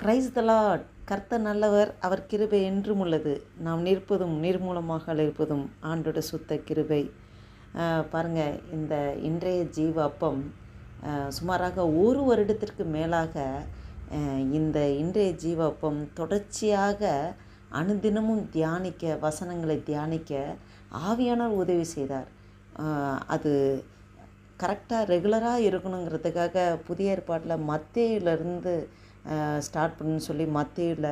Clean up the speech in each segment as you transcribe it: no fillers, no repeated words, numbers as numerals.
Praise the Lord. கர்த்தர் நல்லவர், அவர் கிருபை என்றும் உள்ளது. நாம் நிற்பதும் நிர்மூலமாக இருப்பதும் ஆண்டோட சுத்த கிருபை. பாருங்கள், இந்த இன்றைய ஜீவ அப்பம் சுமாராக ஒரு வருடத்திற்கு மேலாக இந்த இன்றைய ஜீவ அப்பம் தொடர்ச்சியாக அனுதினமும் தியானிக்க, வசனங்களை தியானிக்க ஆவியானவர் உதவி செய்தார். அது கரெக்டாக ரெகுலராக இருக்கணுங்கிறதுக்காக புதிய ஏற்பாட்டில் மத்தேயிலிருந்து ஸ்டார்ட் பண்ணுன்னு சொல்லி மத்தேயில்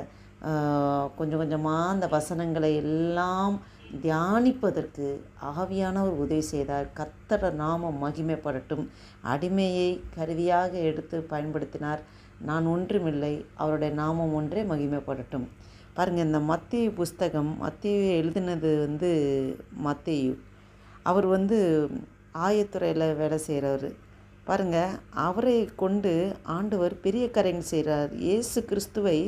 கொஞ்சம் கொஞ்சமாக அந்த வசனங்களை எல்லாம் தியானிப்பதற்கு ஆவியானவர் உதவி செய்தார். கர்த்தர் நாமம் மகிமைப்படட்டும். அடிமையை கருவியாக எடுத்து பயன்படுத்தினார். நான் ஒன்றுமில்லை, அவருடைய நாமம் ஒன்றே மகிமைப்படட்டும். பாருங்கள், இந்த மத்தேயு புஸ்தகம், மத்தேயு எழுதினது மத்தேயு. அவர் ஆயத்துறையில் வேலை செய்கிறவர். பாருங்கள், அவரை கொண்டு ஆண்டவர் பெரிய காரியங்கள் செய்கிறார். இயேசு கிறிஸ்துவை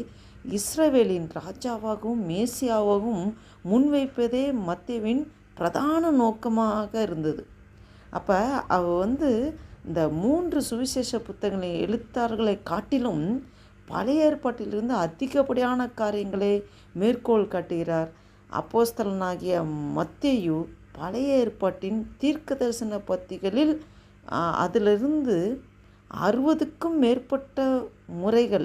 இஸ்ரவேலின் ராஜாவாகவும் மேசியாவாகவும் முன்வைப்பதே மத்தேயுவின் பிரதான நோக்கமாக இருந்தது. அப்போ அவர் இந்த 3 சுவிசேஷ புத்தகங்களை எழுத்தாளர்களை காட்டிலும் பழைய ஏற்பாட்டிலிருந்து அதிகப்படியான காரியங்களை மேற்கோள் காட்டுகிறார். அப்போஸ்தலனாகிய மத்தேயு பழைய ஏற்பாட்டின் தீர்க்க தரிசன பத்திகளில் அதிலிருந்து 60க்கும் மேற்பட்ட முறைகள்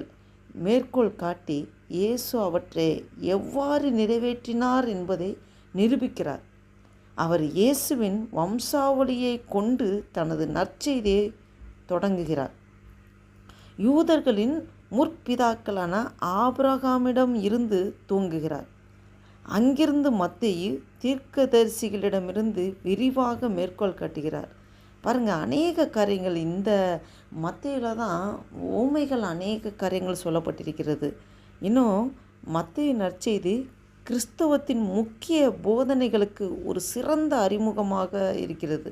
மேற்கோள் காட்டி இயேசு அவற்றை எவ்வாறு நிறைவேற்றினார் என்பதை நிரூபிக்கிறார். அவர் இயேசுவின் வம்சாவளியை கொண்டு தனது நற்செய்தியை தொடங்குகிறார். யூதர்களின் முற்பிதாக்களான ஆபிரகாமிடம் இருந்து துவங்குகிறார். அங்கிருந்து மத்தேயு தீர்க்கதரிசிகளிடமிருந்து விரிவாக மேற்கோள் காட்டுகிறார். பாருங்கள், அநேக காரியங்கள் இந்த மத்தேயுல தான் ஓமைகள் அநேக காரியங்கள் சொல்லப்பட்டிருக்கிறது. இன்னும் மத்தேயு நற்செய்தி கிறிஸ்தவத்தின் முக்கிய போதனைகளுக்கு ஒரு சிறந்த அறிமுகமாக இருக்கிறது.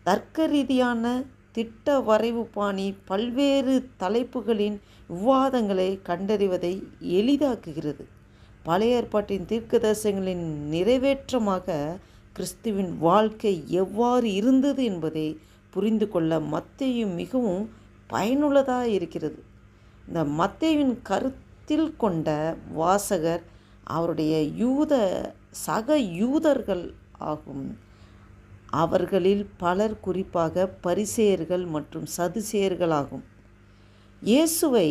தர்க்க ரீதியான திட்ட வரைவு பாணி பல்வேறு தலைப்புகளின் விவாதங்களை கண்டறிவதை எளிதாக்குகிறது. பழைய ஏற்பாட்டின் தீர்க்கதரிசனங்களின் நிறைவேற்றமாக கிறிஸ்துவின் வாழ்க்கை எவ்வாறு இருந்தது என்பதை புரிந்து கொள்ள மத்தேயு மிகவும் பயனுள்ளதாக இருக்கிறது. இந்த மத்தேயுவின் கருத்தில் கொண்ட வாசகர் அவருடைய சக யூதர்கள் ஆகும். அவர்களில் பலர் குறிப்பாக பரிசேயர்கள் மற்றும் சதுசேயர்கள் ஆகும். இயேசுவை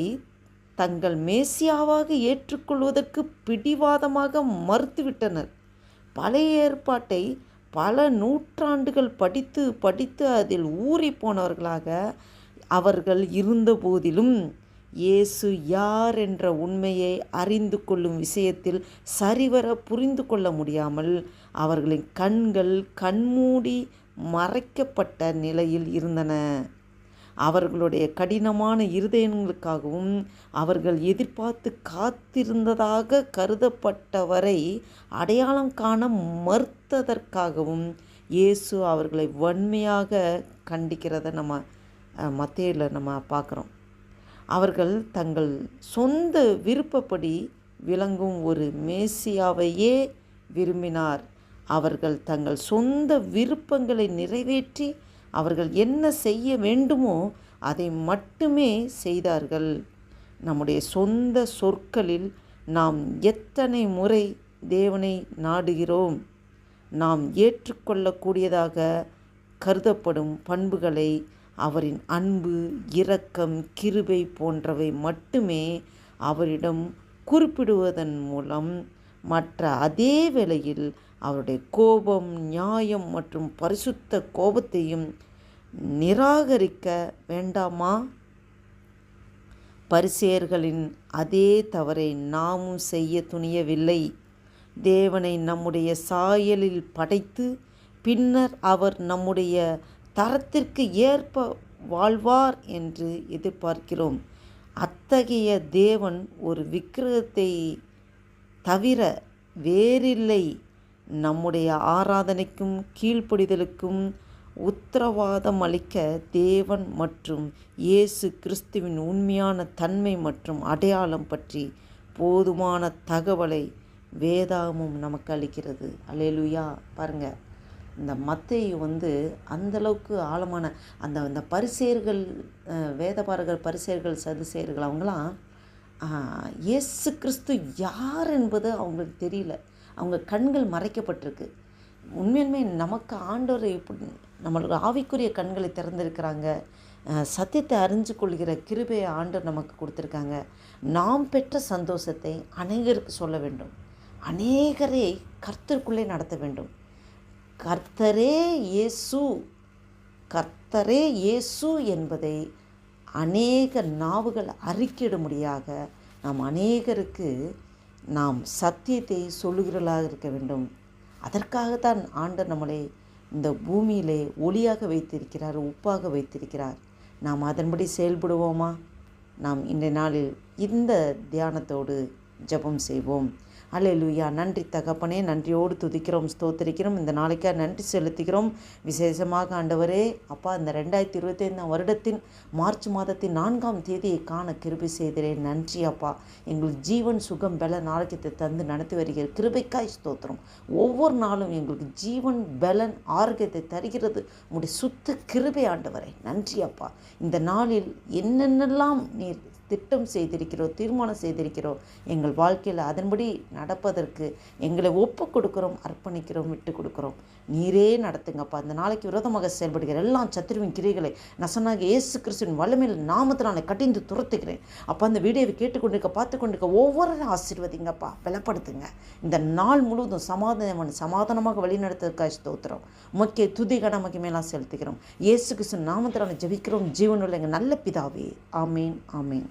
தங்கள் மேசியாவாக ஏற்றுக்கொள்வதற்கு பிடிவாதமாக மறுத்துவிட்டனர். பழைய ஏற்பாட்டை பல நூற்றாண்டுகள் படித்து அதில் ஊறி போனவர்களாக அவர்கள் இருந்தபோதிலும் இயேசு யார் என்ற உண்மையை அறிந்து கொள்ளும் விஷயத்தில் சரிவர புரிந்து கொள்ள முடியாமல் அவர்களின் கண்கள் கண்மூடி மறைக்கப்பட்ட நிலையில் இருந்தன. அவர்களுடைய கடினமான இருதயங்களுக்காகவும் அவர்கள் எதிர்பார்த்து காத்திருந்ததாக கருதப்பட்டவரை அடையாளம் காண மறுத்ததற்காகவும் இயேசு அவர்களை வன்மையாக கண்டிக்கிறத நம்ம மத்தேயுல பார்க்குறோம். அவர்கள் தங்கள் சொந்த விருப்பப்படி விளங்கும் ஒரு மேசியாவையே விரும்பினார். அவர்கள் தங்கள் சொந்த விருப்பங்களை நிறைவேற்றி அவர்கள் என்ன செய்ய வேண்டுமோ அதை மட்டுமே செய்தார்கள். நம்முடைய சொந்த சொற்களில் நாம் எத்தனை முறை தேவனை நாடுகிறோம்? நாம் ஏற்றுக்கொள்ளக்கூடியதாக கருதப்படும் பண்புகளை, அவரின் அன்பு, இரக்கம், கிருபை போன்றவை மட்டுமே அவரிடம் குறிப்பிடுவதன் மூலம் மற்ற அதே வேளையில் அவருடைய கோபம், நியாயம் மற்றும் பரிசுத்த கோபத்தையும் நிராகரிக்க வேண்டாமா? பரிசேயர்களின் அதே தவறை நாமும் செய்ய துணியவில்லை. தேவனை நம்முடைய சாயலில் படைத்து பின்னர் அவர் நம்முடைய தரத்திற்கு ஏற்ப வாழ்வார் என்று எதிர்பார்க்கிறோம். அத்தகைய தேவன் ஒரு விக்கிரகத்தை தவிர வேறில்லை. நம்முடைய ஆராதனைக்கும் கீழ்ப்படிதலுக்கும் உத்தரவாதம் அளிக்க தேவன் மற்றும் இயேசு கிறிஸ்துவின் உண்மையான தன்மை மற்றும் அடையாளம் பற்றி போதுமான தகவலை வேதாகமும் நமக்கு அளிக்கிறது. அல்லேலூயா. பாருங்கள், இந்த மத்தேயு அந்தளவுக்கு ஆழமான அந்த பரிசேயர்கள், வேதபாரகர், பரிசேயர்கள், சதுசேயர்கள் அவங்களாம் இயேசு கிறிஸ்து யார் என்பது அவங்களுக்கு தெரியல. அவங்க கண்கள் மறைக்கப்பட்டிருக்கு. உண்மையுமே நமக்கு ஆண்டவர் இப்படி நம்மளுக்கு ஆவிக்குரிய கண்களை திறந்திருக்கிறாங்க. சத்தியத்தை அறிஞ்சு கொள்கிற கிருபையை ஆண்டவர் நமக்கு கொடுத்துருக்காங்க. நாம் பெற்ற சந்தோஷத்தை அநேகருக்கு சொல்ல வேண்டும். அநேகரை கர்த்தருக்குள்ளே நடத்த வேண்டும். கர்த்தரே இயேசு, கர்த்தரே இயேசு என்பதை அநேக நாவுகள் அறிக்கையிடும்படியாக நாம் அநேகருக்கு நாம் சத்தியத்தை சொல்லுகிறவர்களாக இருக்க வேண்டும். அதற்காகத்தான் ஆண்டவர் நம்மளை இந்த பூமியிலே ஒளியாக வைத்திருக்கிறார், உப்பாக வைத்திருக்கிறார். நாம் அதன்படி செயல்படுவோமா? நாம் இன்றைய நாளில் இந்த தியானத்தோடு ஜெபம் செய்வோம். அல்லேலூயா. நன்றி தகப்பனே, நன்றியோடு துதிக்கிறோம், ஸ்தோத்திரிக்கிறோம். இந்த நாளைக்காக நன்றி செலுத்துகிறோம். விசேஷமாக ஆண்டவரே அப்பா, இந்த 2025 வருடத்தின் மார்ச் மாதத்தின் 4ஆம் தேதியை காண கிருபை செய்கிறேன். நன்றி அப்பா. எங்களுக்கு ஜீவன் சுகம் பலன் ஆரோக்கியத்தை தந்து நடத்தி வருகிற கிருபைக்காய் ஸ்தோத்திரம். ஒவ்வொரு நாளும் எங்களுக்கு ஜீவன் பலன் ஆரோக்கியத்தை தருகிறது உங்களுடைய சுத்த கிருபை ஆண்டவரே. நன்றி அப்பா. இந்த நாளில் என்னென்னலாம் நீர் திட்டம் செய்திருக்கிறோம், தீர்மானம் செய்திருக்கிறோம், எங்கள் வாழ்க்கையில் அதன்படி நடப்பதற்கு எங்களை ஒப்பு கொடுக்குறோம், அர்ப்பணிக்கிறோம், விட்டு கொடுக்குறோம். நீரே நடத்துங்கப்பா. அந்த நாளைக்கு விரோதமாக செயல்படுகிற எல்லாம் சத்துருவின் கிரிகளை நசனாக இயேசு கிறிஸ்துவின் வல்லமையில் நாமத்தினாலே கடிந்து துரத்துகிறேன். அப்போ அந்த வீடியோவை கேட்டுக்கொண்டிருக்க, பார்த்து கொண்டிருக்க ஒவ்வொருவரும் ஆசீர்வதிங்கப்பா, பலப்படுத்துங்க. இந்த நாள் முழுவதும் சமாதானமாக வழிநடத்துவதற்காக ஸ்தோத்திரம். முக்கிய துதி கடமைக்கு மேலாம் செலுத்துகிறோம். இயேசு கிறிஸ்துவின் நாமத்தினாலே ஜெபிக்கிறோம் ஜீவனுள்ள எங்கள் நல்ல பிதாவே. ஆமீன், ஆமீன்.